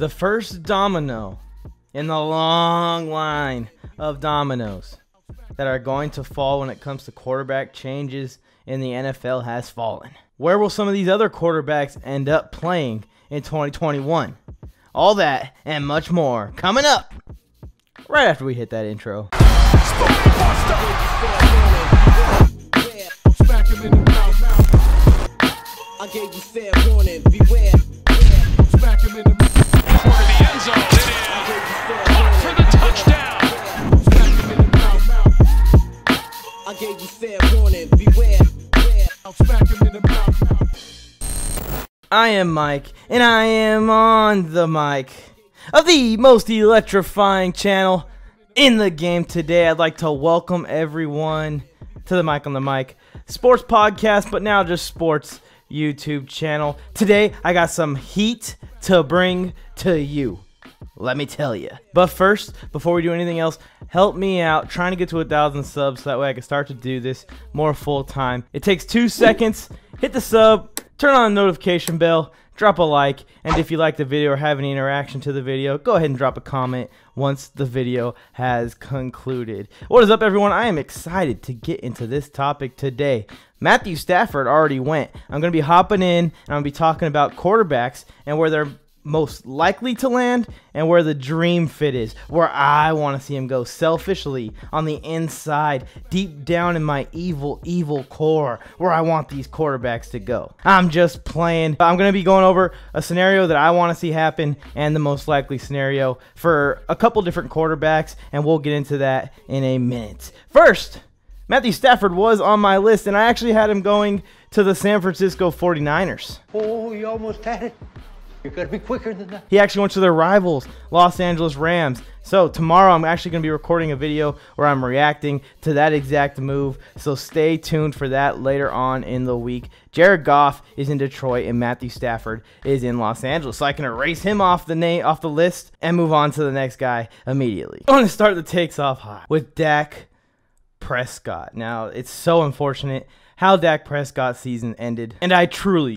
The first domino in the long line of dominoes that are going to fall when it comes to quarterback changes in the NFL has fallen. Where will some of these other quarterbacks end up playing in 2021? All that and much more coming up right after we hit that intro. I gave you fair warning, beware. Smack him in the mouth. For the end zone, it is. Caught for the touchdown. Smack him in the mouth. I gave you fair warning, beware. I'll smack him in the mouth. I am Mike, and I am on the mic of the most electrifying channel in the game today. I'd like to welcome everyone to the Mike on the Mic sports podcast, but now just sports YouTube channel. Today, I got some heat to bring to you. Let me tell you. But first, before we do anything else, help me out trying to get to 1,000 subs so that way I can start to do this more full time. It takes 2 seconds. Hit the sub, turn on the notification bell, drop a like, and if you like the video or have any interaction to the video, go ahead and drop a comment once the video has concluded. What is up, everyone? I am excited to get into this topic today. Matthew Stafford already went. I'm going to be hopping in, and I'm going to be talking about quarterbacks and where they're most likely to land and where the dream fit is, where I want to see him go selfishly on the inside, deep down in my evil core, where I want these quarterbacks to go. I'm just playing. I'm going to be going over a scenario that I want to see happen and the most likely scenario for a couple different quarterbacks, and we'll get into that in a minute. First, Matthew Stafford was on my list, and I actually had him going to the San Francisco 49ers. Oh, you almost had it. You're going to be quicker than that. He actually went to their rivals, Los Angeles Rams. So tomorrow I'm actually going to be recording a video where I'm reacting to that exact move. So stay tuned for that later on in the week. Jared Goff is in Detroit and Matthew Stafford is in Los Angeles. So I can erase him off the list and move on to the next guy immediately. I want to start the takes off hot with Dak Prescott. Now, it's so unfortunate how Dak Prescott's season ended, and I truly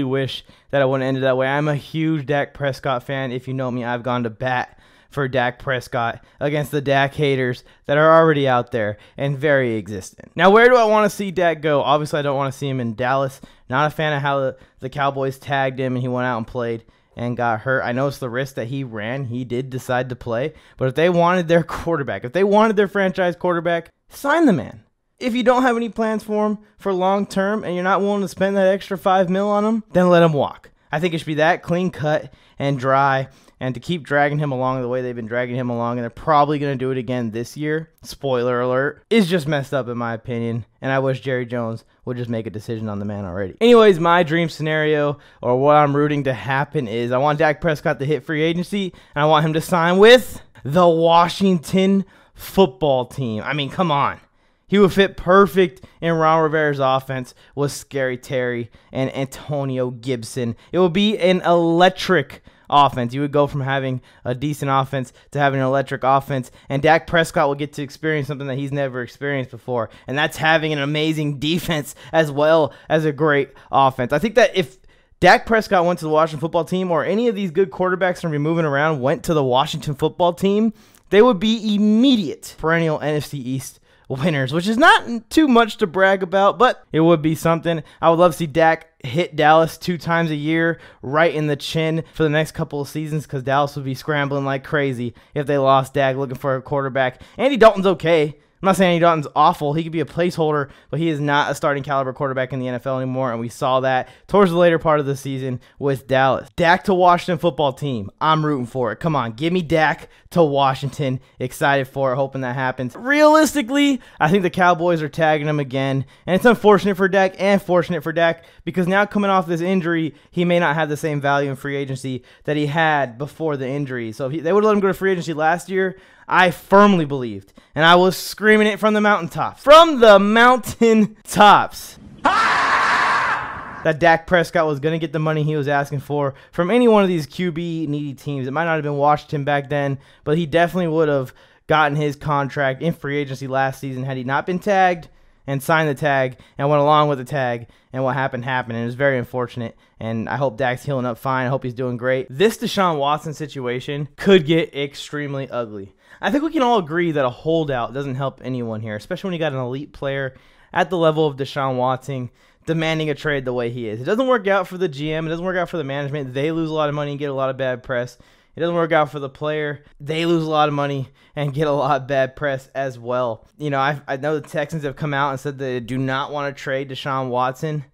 wish that it wouldn't end that way. I'm a huge Dak Prescott fan. If you know me, I've gone to bat for Dak Prescott against the Dak haters that are already out there and very existent. Now, where do I want to see Dak go? Obviously, I don't want to see him in Dallas. Not a fan of how the Cowboys tagged him and he went out and played and got hurt. I know it's the risk that he ran. He did decide to play. But if they wanted their quarterback, if they wanted their franchise quarterback, sign the man. If you don't have any plans for him for long term and you're not willing to spend that extra $5 million on him, then let him walk. I think it should be that clean cut and dry, and to keep dragging him along the way they've been dragging him along, and they're probably going to do it again this year, spoiler alert, is just messed up in my opinion, and I wish Jerry Jones would just make a decision on the man already. Anyways, my dream scenario, or what I'm rooting to happen, is I want Dak Prescott to hit free agency, and I want him to sign with the Washington football team. I mean, come on. He would fit perfect in Ron Rivera's offense with Scary Terry and Antonio Gibson. It would be an electric offense. You would go from having a decent offense to having an electric offense, and Dak Prescott will get to experience something that he's never experienced before, and that's having an amazing defense as well as a great offense. I think that if Dak Prescott went to the Washington football team, or any of these good quarterbacks from moving around went to the Washington football team, they would be immediate perennial NFC East winners, which is not too much to brag about, but it would be something. I would love to see Dak hit Dallas 2 times a year right in the chin for the next couple of seasons, because Dallas would be scrambling like crazy if they lost Dak looking for a quarterback. Andy Dalton's okay. I'm not saying Andy Dalton's awful. He could be a placeholder, but he is not a starting caliber quarterback in the NFL anymore, and we saw that towards the later part of the season with Dallas. Dak to Washington football team. I'm rooting for it. Come on, give me Dak to Washington. Excited for it, hoping that happens. Realistically, I think the Cowboys are tagging him again, and it's unfortunate for Dak and fortunate for Dak, because now coming off this injury, he may not have the same value in free agency that he had before the injury. So if they would have let him go to free agency last year, I firmly believed, and I was screaming it from the mountaintops. From the mountaintops. That Dak Prescott was going to get the money he was asking for from any one of these QB needy teams. It might not have been Washington back then, but he definitely would have gotten his contract in free agency last season had he not been tagged and signed the tag and went along with the tag, and what happened happened, and it was very unfortunate, and I hope Dak's healing up fine. I hope he's doing great. This Deshaun Watson situation could get extremely ugly. I think we can all agree that a holdout doesn't help anyone here, especially when you got an elite player at the level of Deshaun Watson demanding a trade the way he is. It doesn't work out for the GM. It doesn't work out for the management. They lose a lot of money and get a lot of bad press. It doesn't work out for the player. They lose a lot of money and get a lot of bad press as well. You know, I know the Texans have come out and said they do not want to trade Deshaun Watson.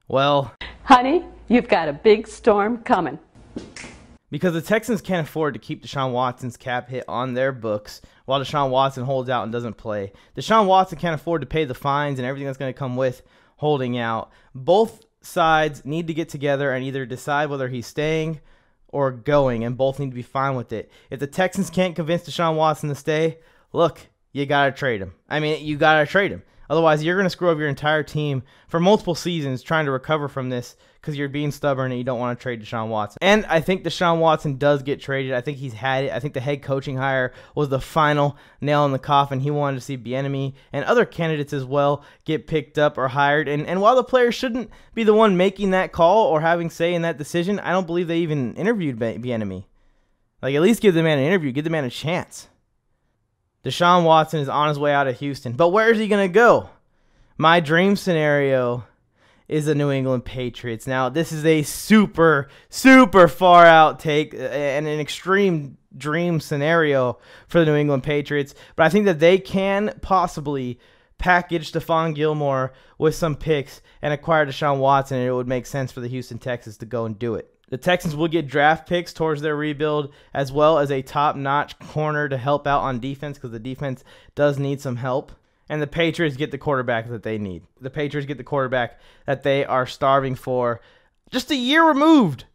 Well, honey, you've got a big storm coming. Because the Texans can't afford to keep Deshaun Watson's cap hit on their books while Deshaun Watson holds out and doesn't play. Deshaun Watson can't afford to pay the fines and everything that's going to come with holding out. Both sides need to get together and either decide whether he's staying or going, and both need to be fine with it. If the Texans can't convince Deshaun Watson to stay, look, you got to trade him. I mean, you got to trade him. Otherwise, you're going to screw up your entire team for multiple seasons trying to recover from this because you're being stubborn and you don't want to trade Deshaun Watson. And I think Deshaun Watson does get traded. I think he's had it. I think the head coaching hire was the final nail in the coffin. He wanted to see Bieniemy and other candidates as well get picked up or hired. And while the player shouldn't be the one making that call or having say in that decision, I don't believe they even interviewed Bieniemy. Like, at least give the man an interview. Give the man a chance. Deshaun Watson is on his way out of Houston. But where is he going to go? My dream scenario is the New England Patriots. Now, this is a super, super far out take and an extreme dream scenario for the New England Patriots. But I think that they can possibly package Stephon Gilmore with some picks and acquire Deshaun Watson, and it would make sense for the Houston Texans to go and do it. The Texans will get draft picks towards their rebuild, as well as a top-notch corner to help out on defense, because the defense does need some help. And the Patriots get the quarterback that they need. The Patriots get the quarterback that they are starving for. Just a year removed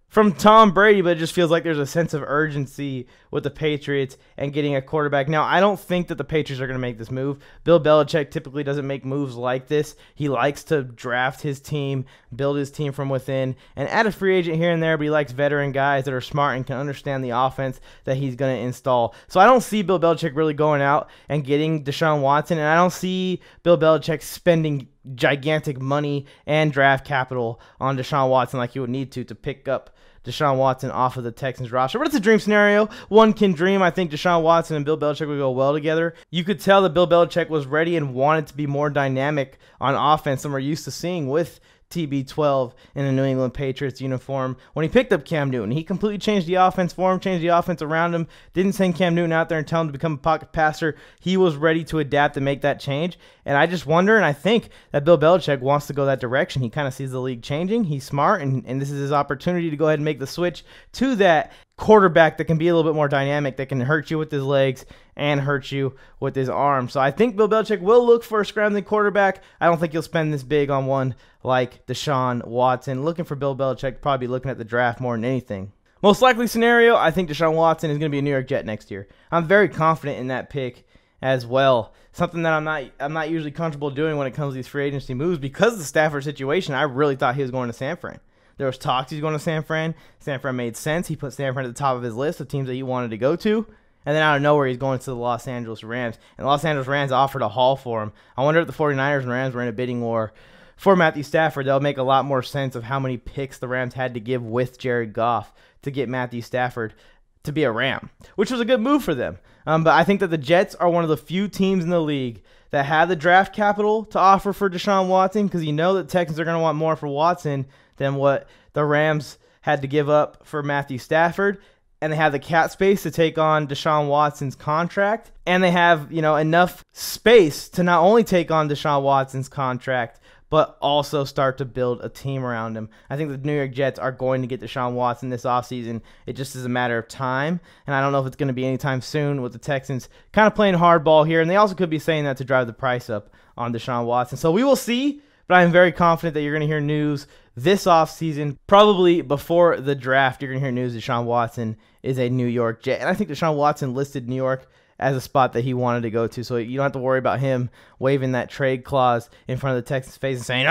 from Tom Brady, but it just feels like there's a sense of urgency with the Patriots and getting a quarterback. Now, I don't think that the Patriots are going to make this move. Bill Belichick typically doesn't make moves like this. He likes to draft his team, build his team from within, and add a free agent here and there, but he likes veteran guys that are smart and can understand the offense that he's going to install. So I don't see Bill Belichick really going out and getting Deshaun Watson, and I don't see Bill Belichick spending gigantic money and draft capital on Deshaun Watson like he would need to pick up Deshaun Watson off of the Texans roster. But it's a dream scenario. One can dream. I think Deshaun Watson and Bill Belichick would go well together. You could tell that Bill Belichick was ready and wanted to be more dynamic on offense than we're used to seeing with TB12 in a New England Patriots uniform. When he picked up Cam Newton, he completely changed the offense for him, changed the offense around him, didn't send Cam Newton out there and tell him to become a pocket passer. He was ready to adapt and make that change. And I just wonder, and I think that Bill Belichick wants to go that direction. He kind of sees the league changing. He's smart, and this is his opportunity to go ahead and make the switch to that quarterback that can be a little bit more dynamic, that can hurt you with his legs and hurt you with his arms. So I think Bill Belichick will look for a scrambling quarterback. I don't think he'll spend this big on one like Deshaun Watson. Looking for Bill Belichick, probably looking at the draft more than anything. Most likely scenario, I think Deshaun Watson is going to be a New York Jet next year. I'm very confident in that pick as well. Something that I'm not usually comfortable doing when it comes to these free agency moves because of the Stafford situation. I really thought he was going to San Fran. There was talks he was going to San Fran. San Fran made sense. He put San Fran at the top of his list of teams that he wanted to go to. And then out of nowhere, he's going to the Los Angeles Rams. And the Los Angeles Rams offered a haul for him. I wonder if the 49ers and Rams were in a bidding war for Matthew Stafford. That'll make a lot more sense of how many picks the Rams had to give with Jared Goff to get Matthew Stafford to be a Ram, which was a good move for them. But I think that the Jets are one of the few teams in the league that have the draft capital to offer for Deshaun Watson, because you know that Texans are going to want more for Watson than what the Rams had to give up for Matthew Stafford. And they have the cap space to take on Deshaun Watson's contract. And they have, enough space to not only take on Deshaun Watson's contract, but also start to build a team around him. I think the New York Jets are going to get Deshaun Watson this offseason. It just is a matter of time. And I don't know if it's going to be anytime soon, with the Texans kind of playing hardball here. And they also could be saying that to drive the price up on Deshaun Watson. So we will see. But I'm very confident that you're going to hear news this offseason, probably before the draft. You're going to hear news Deshaun Watson is a New York Jet. And I think Deshaun Watson listed New York as a spot that he wanted to go to. So you don't have to worry about him waving that trade clause in front of the Texans' face and saying,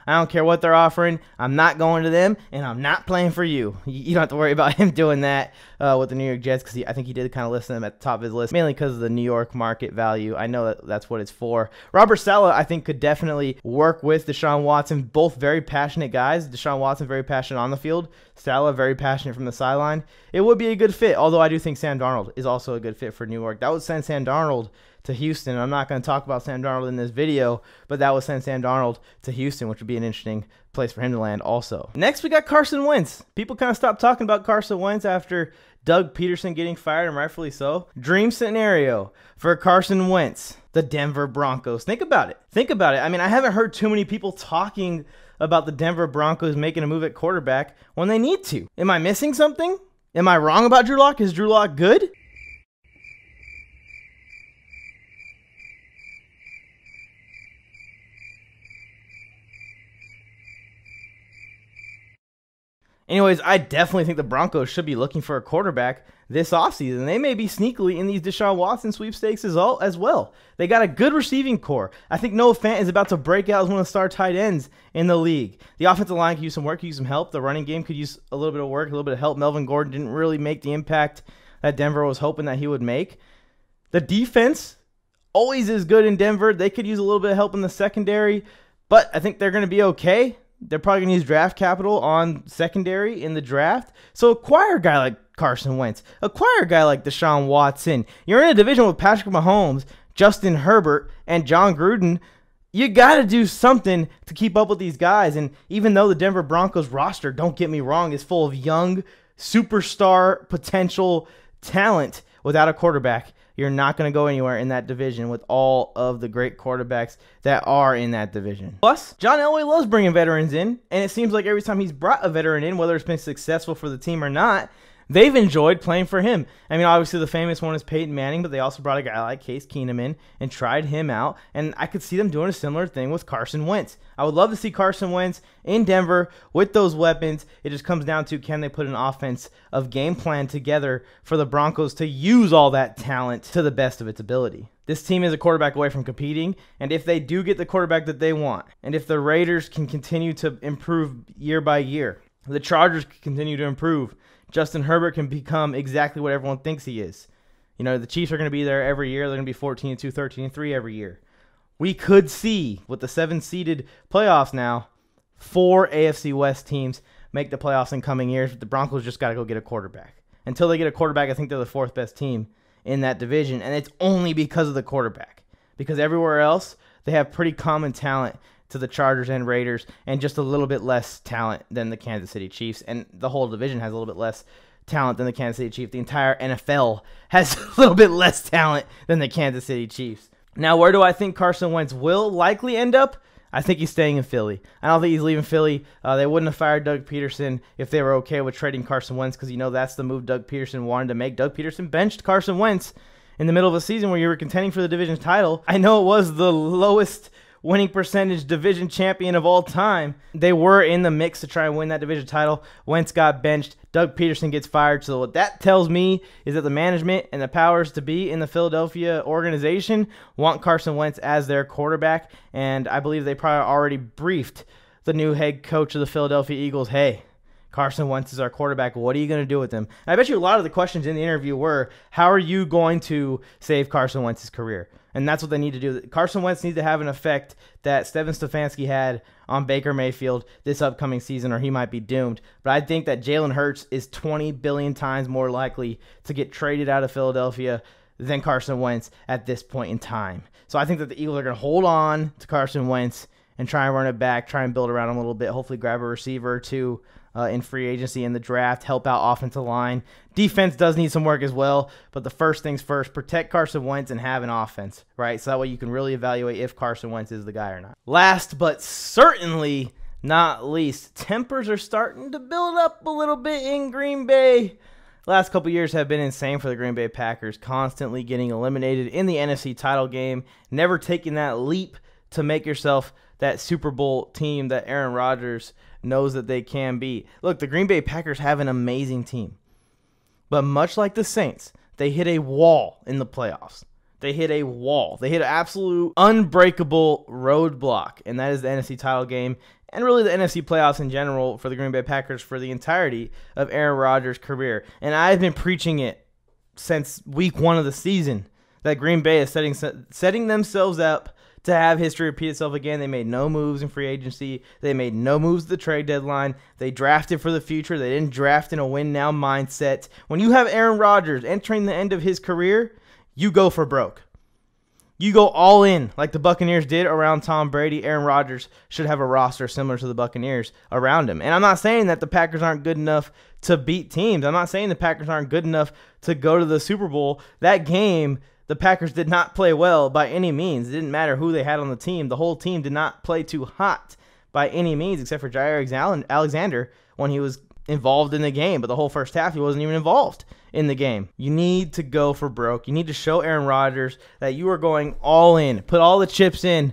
I don't care what they're offering. I'm not going to them, and I'm not playing for you. You don't have to worry about him doing that with the New York Jets, because I think he did kind of list them at the top of his list, mainly because of the New York market value. I know that's what it's for. Robert Saleh, I think, could definitely work with Deshaun Watson. Both very passionate guys. Deshaun Watson, very passionate on the field. Saleh, very passionate from the sideline. It would be a good fit, although I do think Sam Darnold is also a good fit for New York. That would send Sam Darnold to Houston. I'm not going to talk about Sam Darnold in this video, but that would send Sam Darnold to Houston, which would be an interesting place for him to land also. Next, we got Carson Wentz. People kind of stopped talking about Carson Wentz after Doug Peterson getting fired, and rightfully so. Dream scenario for Carson Wentz, the Denver Broncos. Think about it. Think about it. I mean, I haven't heard too many people talking about the Denver Broncos making a move at quarterback when they need to. Am I missing something? Am I wrong about Drew Lock? Is Drew Lock good? Anyways, I definitely think the Broncos should be looking for a quarterback this offseason. They may be sneakily in these Deshaun Watson sweepstakes as well. They got a good receiving core. I think Noah Fant is about to break out as one of the star tight ends in the league. The offensive line could use some work, could use some help. The running game could use a little bit of work, a little bit of help. Melvin Gordon didn't really make the impact that Denver was hoping that he would make. The defense always is good in Denver. They could use a little bit of help in the secondary, but I think they're going to be okay. They're probably going to use draft capital on secondary in the draft. So acquire a guy like Carson Wentz. Acquire a guy like Deshaun Watson. You're in a division with Patrick Mahomes, Justin Herbert, and John Gruden. You got to do something to keep up with these guys. And even though the Denver Broncos roster, don't get me wrong, is full of young, superstar potential talent, without a quarterback, you're not going to go anywhere in that division with all of the great quarterbacks that are in that division. Plus, John Elway loves bringing veterans in, and it seems like every time he's brought a veteran in, whether it's been successful for the team or not, they've enjoyed playing for him. I mean, obviously the famous one is Peyton Manning, but they also brought a guy like Case Keenum in and tried him out, and I could see them doing a similar thing with Carson Wentz. I would love to see Carson Wentz in Denver with those weapons. It just comes down to, can they put an offense of game plan together for the Broncos to use all that talent to the best of its ability. This team is a quarterback away from competing, and if they do get the quarterback that they want, and if the Raiders can continue to improve year by year, the Chargers can continue to improve, Justin Herbert can become exactly what everyone thinks he is. You know, the Chiefs are going to be there every year. They're going to be 14-2, 13-3 every year. We could see, with the 7-seeded playoffs now, 4 AFC West teams make the playoffs in coming years, but the Broncos just got to go get a quarterback. Until they get a quarterback, I think they're the 4th best team in that division, and it's only because of the quarterback. Because everywhere else, they have pretty common talent to the Chargers and Raiders, and just a little bit less talent than the Kansas City Chiefs. And the whole division has a little bit less talent than the Kansas City Chiefs. The entire NFL has a little bit less talent than the Kansas City Chiefs. Now, where do I think Carson Wentz will likely end up? I think he's staying in Philly. I don't think he's leaving Philly. They wouldn't have fired Doug Peterson if they were okay with trading Carson Wentz, because you know that's the move Doug Peterson wanted to make. Doug Peterson benched Carson Wentz in the middle of a season where you were contending for the division title. I know it was the lowest winning percentage division champion of all time. They were in the mix to try and win that division title. Wentz got benched. Doug Peterson gets fired. So what that tells me is that the management and the powers to be in the Philadelphia organization want Carson Wentz as their quarterback. And I believe they probably already briefed the new head coach of the Philadelphia Eagles, hey, Carson Wentz is our quarterback. What are you going to do with him? And I bet you a lot of the questions in the interview were, how are you going to save Carson Wentz's career? And that's what they need to do. Carson Wentz needs to have an effect that Stephen Stefanski had on Baker Mayfield this upcoming season, or he might be doomed. But I think that Jalen Hurts is 20 billion times more likely to get traded out of Philadelphia than Carson Wentz at this point in time. So I think that the Eagles are going to hold on to Carson Wentz and try and run it back, try and build around him a little bit, hopefully grab a receiver or two in free agency in the draft, help out offensive line. Defense does need some work as well, but the first things first, protect Carson Wentz and have an offense, right? So that way you can really evaluate if Carson Wentz is the guy or not. Last but certainly not least, tempers are starting to build up a little bit in Green Bay. Last couple years have been insane for the Green Bay Packers, constantly getting eliminated in the NFC title game, never taking that leap to make yourself that Super Bowl team that Aaron Rodgers knows that they can be. Look, the Green Bay Packers have an amazing team. But much like the Saints, they hit a wall in the playoffs. They hit a wall. They hit an absolute unbreakable roadblock, and that is the NFC title game. and really the NFC playoffs in general for the Green Bay Packers for the entirety of Aaron Rodgers' career. And I've been preaching it since week 1 of the season that Green Bay is setting themselves up to have history repeat itself again. They made no moves in free agency. They made no moves at the trade deadline. They drafted for the future. They didn't draft in a win-now mindset. When you have Aaron Rodgers entering the end of his career, you go for broke. You go all in like the Buccaneers did around Tom Brady. Aaron Rodgers should have a roster similar to the Buccaneers around him. And I'm not saying that the Packers aren't good enough to beat teams. I'm not saying the Packers aren't good enough to go to the Super Bowl. That game, the Packers did not play well by any means. It didn't matter who they had on the team. The whole team did not play too hot by any means, except for Jair Alexander when he was involved in the game. But the whole first half, he wasn't even involved in the game. You need to go for broke. You need to show Aaron Rodgers that you are going all in. Put all the chips in,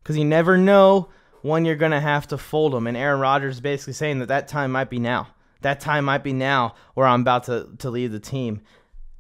because you never know when you're going to have to fold them. And Aaron Rodgers is basically saying that time might be now. That time might be now where I'm about to leave the team.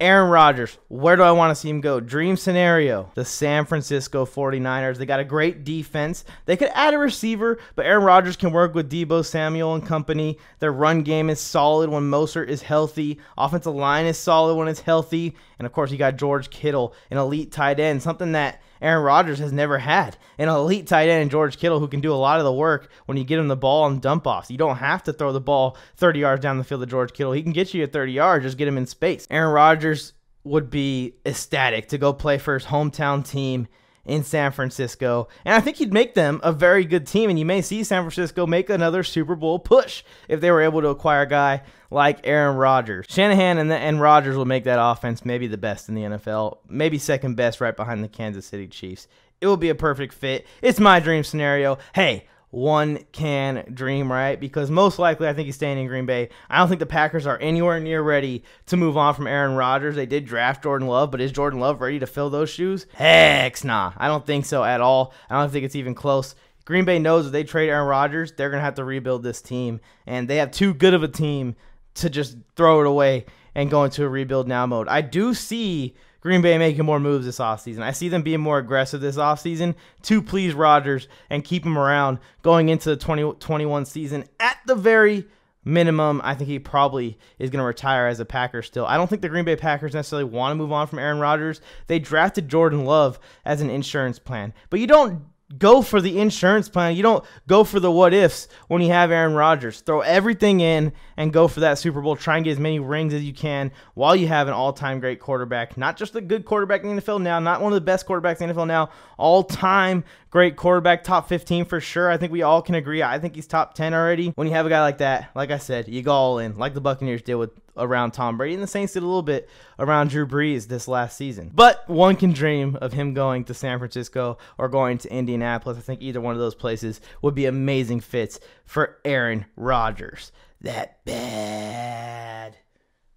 Aaron Rodgers, where do I want to see him go? Dream scenario, the San Francisco 49ers. They got a great defense. They could add a receiver, but Aaron Rodgers can work with Deebo Samuel and company. Their run game is solid when Mostert is healthy. Offensive line is solid when it's healthy. And, of course, you got George Kittle, an elite tight end, something that Aaron Rodgers has never had. An elite tight end in George Kittle who can do a lot of the work when you get him the ball on dump-offs. You don't have to throw the ball 30 yards down the field to George Kittle. He can get you at 30 yards. Just get him in space. Aaron Rodgers would be ecstatic to go play for his hometown team in San Francisco. And I think he'd make them a very good team. And you may see San Francisco make another Super Bowl push if they were able to acquire a guy like Aaron Rodgers. Shanahan and Rodgers will make that offense maybe the best in the NFL, maybe second best right behind the Kansas City Chiefs. It will be a perfect fit. It's my dream scenario. Hey, one can dream, right? Because most likely I think he's staying in Green Bay. I don't think the Packers are anywhere near ready to move on from Aaron Rodgers. They did draft Jordan Love, but is Jordan Love ready to fill those shoes? Heck nah. I don't think so at all. I don't think it's even close. Green Bay knows if they trade Aaron Rodgers, they're going to have to rebuild this team. And they have too good of a team to just throw it away and go into a rebuild now mode. I do see Green Bay making more moves this offseason. I see them being more aggressive this offseason to please Rodgers and keep him around going into the 2021 season. At the very minimum, I think he probably is going to retire as a Packer still. I don't think the Green Bay Packers necessarily want to move on from Aaron Rodgers. They drafted Jordan Love as an insurance plan. But you don't go for the insurance plan. You don't go for the what-ifs when you have Aaron Rodgers. Throw everything in and go for that Super Bowl. Try and get as many rings as you can while you have an all-time great quarterback. Not just a good quarterback in the NFL now, not one of the best quarterbacks in the NFL now, all-time great quarterback, top 15 for sure. I think we all can agree. I think he's top 10 already. When you have a guy like that, like I said, you go all in, like the Buccaneers did with around Tom Brady, and the Saints did a little bit around Drew Brees this last season. But one can dream of him going to San Francisco or going to Indianapolis. I think either one of those places would be amazing fits for Aaron Rodgers. That bad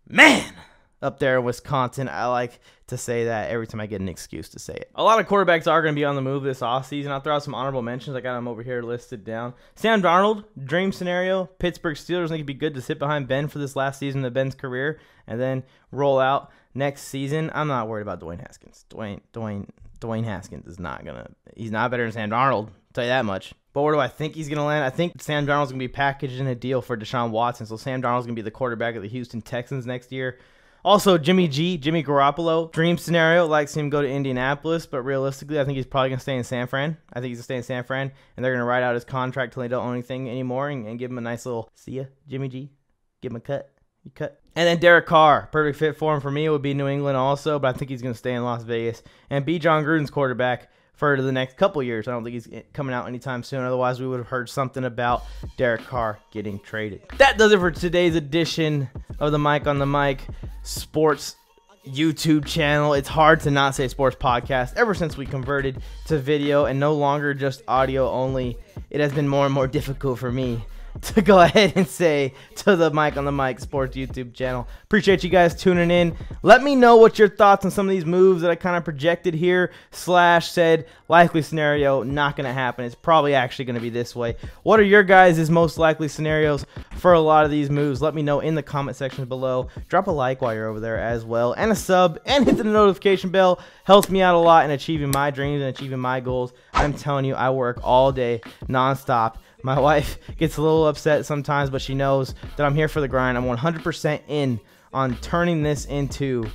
man up there in Wisconsin. I like to say that every time I get an excuse to say it. A lot of quarterbacks are going to be on the move this offseason. I'll throw out some honorable mentions. I got them over here listed down. Sam Darnold, dream scenario. Pittsburgh Steelers think it'd be good to sit behind Ben for this last season of Ben's career and then roll out next season. I'm not worried about Dwayne Haskins. Dwayne Haskins is not going to – he's not better than Sam Darnold, I'll tell you that much. But where do I think he's going to land? I think Sam Darnold's going to be packaged in a deal for Deshaun Watson. So Sam Darnold's going to be the quarterback of the Houston Texans next year. Also, Jimmy Garoppolo, dream scenario, likes him to go to Indianapolis, but realistically, I think he's probably going to stay in San Fran. I think he's going to stay in San Fran, and they're going to ride out his contract till they don't own anything anymore and give him a nice little, see ya, Jimmy G. Give him a cut. You cut. And then Derek Carr, perfect fit for him for me. It would be New England also, but I think he's going to stay in Las Vegas and be John Gruden's quarterback for the next couple years. I don't think he's coming out anytime soon. Otherwise, we would have heard something about Derek Carr getting traded. That does it for today's edition of the Mike on the Mic Sports YouTube channel. It's hard to not say sports podcast ever since we converted to video and no longer just audio only. It has been more and more difficult for me to go ahead and say to the Mike on the Mic Sports YouTube channel. Appreciate you guys tuning in. Let me know what your thoughts on some of these moves that I kind of projected here / said likely scenario not going to happen. It's probably actually going to be this way. What are your guys' most likely scenarios for a lot of these moves? Let me know in the comment section below. Drop a like while you're over there as well, and a sub, and hit the notification bell. Helps me out a lot in achieving my dreams and achieving my goals. I'm telling you, I work all day nonstop My wife gets a little upset sometimes, but she knows that I'm here for the grind. I'm 100% in on turning this into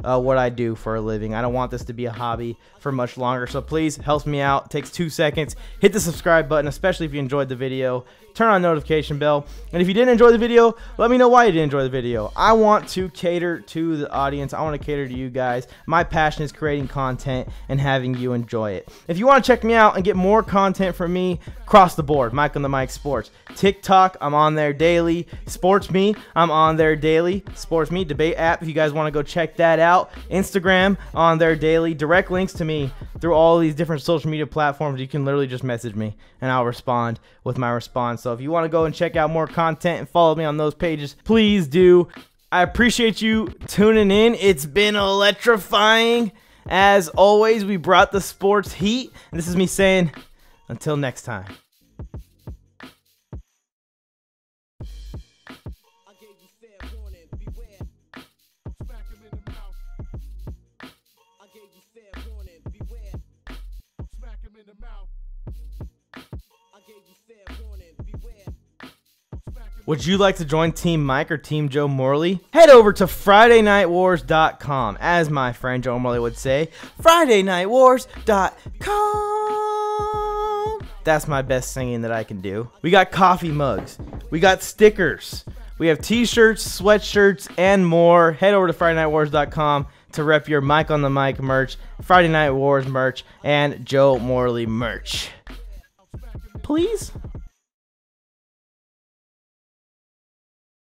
what I do for a living. I don't want this to be a hobby for much longer, so please help me out. It takes 2 seconds. Hit the subscribe button, especially if you enjoyed the video. Turn on notification bell, and if you didn't enjoy the video, let me know why you didn't enjoy the video. I want to cater to the audience. I want to cater to you guys. My passion is creating content and having you enjoy it. If you want to check me out and get more content from me across the board, Mike on the Mic Sports. TikTok, I'm on there daily. Sports Me, I'm on there daily. Sports Me debate app, if you guys want to go check that out. Instagram, on there daily. Direct links to me through all these different social media platforms. You can literally just message me and I'll respond with my response. So if you want to go and check out more content and follow me on those pages, please do. I appreciate you tuning in. It's been electrifying. As always, we brought the sports heat. And this is me saying, until next time. Would you like to join Team Mike or Team Joe Morley? Head over to FridayNightWars.com. As my friend Joe Morley would say, FridayNightWars.com. That's my best singing that I can do. We got coffee mugs. We got stickers. We have t-shirts, sweatshirts, and more. Head over to FridayNightWars.com to rep your Mike on the Mic merch, Friday Night Wars merch, and Joe Morley merch. Please?